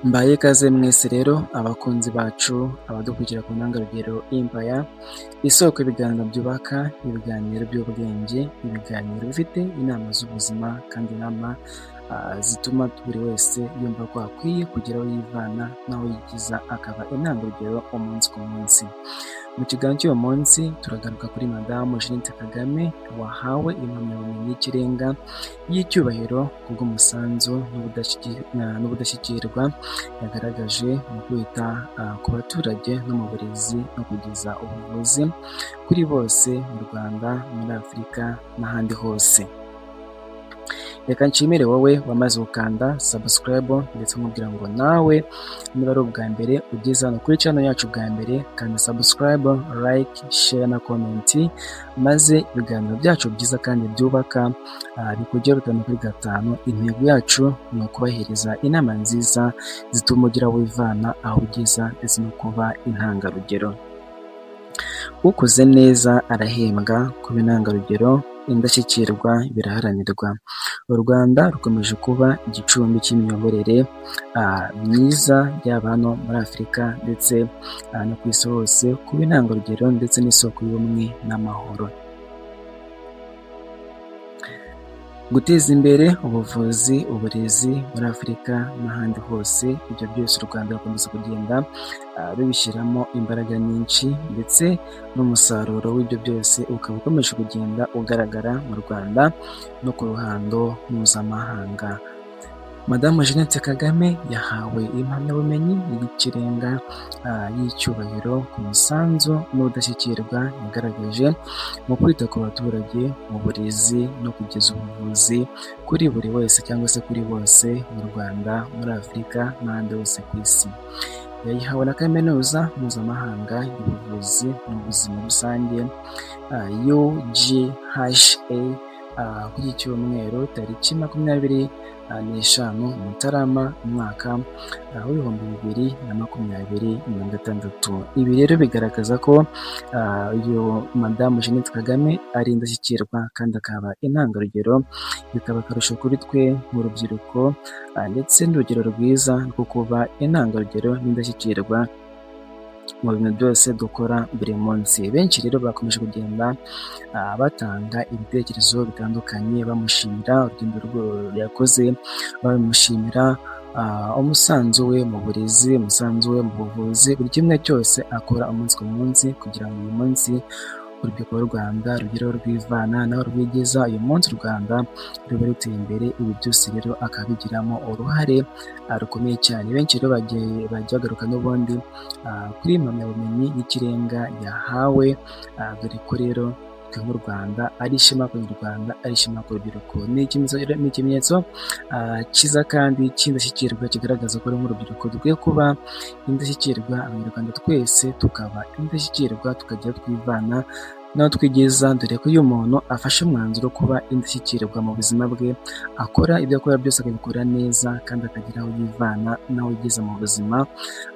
Mbaye ikaze mwese rero abakunzi bacu abadukurikira ku ntangarugero Empire, isoko y'ibiganiro byubaka, ibiganiro by'ubwenge, ibiganiro bifite inama z'ubuzima kandi inama zituma buri wese yumva ko akwiye kugira aho yivana n'aho yigiza akaba intangarugero umunsi ku munsi. Mu kiganiro cy'uyu munsi turagaruka kuri Madamu Jeannette Kagame wahawe impamyabumenyi y'ikirenga y'icyubahiro kubw'umusanzu n'ubudashyikirwa yagaragaje mu kwita ku baturage no mu burezi no kugeza ubuvuzi kuri bose mu Rwanda, muri Afurika n'ahandi hose. Reka nshimire wowe wamaze gukanda subscribe ndetse umubwira ngo nawe niba ari ubwa mbere ugeze hano kuri channel yacu bwa mbere, kanda subscribe, like, share na comment, maze ibiganiro byacu byiza kandi byubaka bikugera 5 kuri 5. Intego yacu ni ukubahereza inama nziza zituma ugira wivana aho ugeza ndetse no kuba intangarugero. Ukoze neza arahembwa, kuba intangarugero indashyikirwa biraharanirwa. U Rwanda rukomeje kuba igicumbi cy'imiyoborere myiza yaba hano muri Afurika ndetse no ku isi hose, kuba intangarugero ndetse n'isoko y'ubumwe n'amahoro. Guteza imbere ubuvuzi, uburezi muri Afurika n'ahandi hose, ibyo byose u Rwanda rukomeza kugenda rubishyiramo imbaraga nyinshi ndetse n'umusaruro w'ibyo byose ukaba ukomeje kugenda ugaragara mu Rwanda no ku ruhando mpuzamahanga. Madamu Jeannette Kagame yahawe impamyabumenyi y'ikirenga y'icyubahiro ku musanzu n'ubudashyikirwa yagaragaje mu kwita ku baturage mu burezi no kugeza ubuvuzi kuri buri wese cyangwa se kuri bose mu Rwanda, muri Afurika n'ahandi hose ku isi. Yayihawe na Kaminuza Mpuzamahanga y'Ubuvuzi n'Ubuzima Rusange UGHA kuri iki cyumweru tariki 25 Mutarama umwaka w'2026. Ibi rero bigaragaza ko uyu Madamu Jeannette Kagame ari indashyikirwa kandi akaba intangarugero, bikaba akarusho kuri twe nk'urubyiruko ndetse n'urugero rwiza rwo kuba intangarugero n'indashyikirwa mu bintu byose dukora buri munsi. Benshi rero bakomeje kugenda batanga ibitekerezo bitandukanye bamushimira urugendo yakoze, bamushimira umusanzu we mu burezi, umusanzu we mu buvuzi, buri kimwe cyose akora umunsi ku munsi kugira ngo uyu munsi urubyiruko rw'u Rwanda rugereho rwivana naho rwigeza. Uyu munsi u Rwanda ruba ruteye imbere, ibi byose rero akabigiramo uruhare rukomeye cyane. Benshi rero bagiye bagaruka n'ubundi kuri impamyabumenyi y'ikirenga yahawe, dore ko rero twe nk'u Rwanda ari ishema ku Rwanda, ari ishema ku rubyiruko. Ni ikimenyetso cyiza kandi cy'indashyikirwa kigaragaza ko nk'urubyiruko dukwiye kuba indashyikirwa, abanyarwanda twese tukaba indashyikirwa, tukajya twivana naho twigeza, dore ko iyo umuntu afashe umwanzuro wo kuba indashyikirwa mu buzima bwe, akora ibyo akora byose akabikora neza kandi akagira aho yivana naho yigeza mu buzima,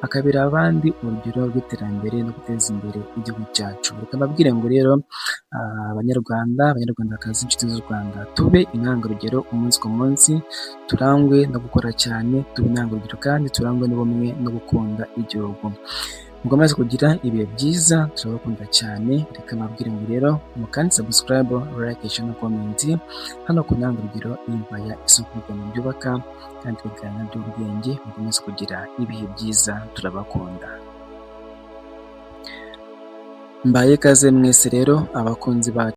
akabera abandi urugero rw'iterambere no guteza imbere igihugu cyacu. Reka mbabwire ngo rero abanyarwandakazi, inshuti z'u Rwanda, tube intangarugero umunsi ku munsi, turangwe no gukora cyane, tube intangarugero kandi turangwe n'ubumwe no gukunda igihugu. Mukomeze kugira ibihe byiza, turabakunda cyane. Reka mbabwire ngo rero mukande subscribe, like, share na comment hano ku ntangarugero Empire, isoko y'ibintu byubaka kandi ibiganiro by'ubwenge. Mukomeze kugira ibihe byiza, turabakunda. Mbaye ikaze mwese rero abakunzi bacu.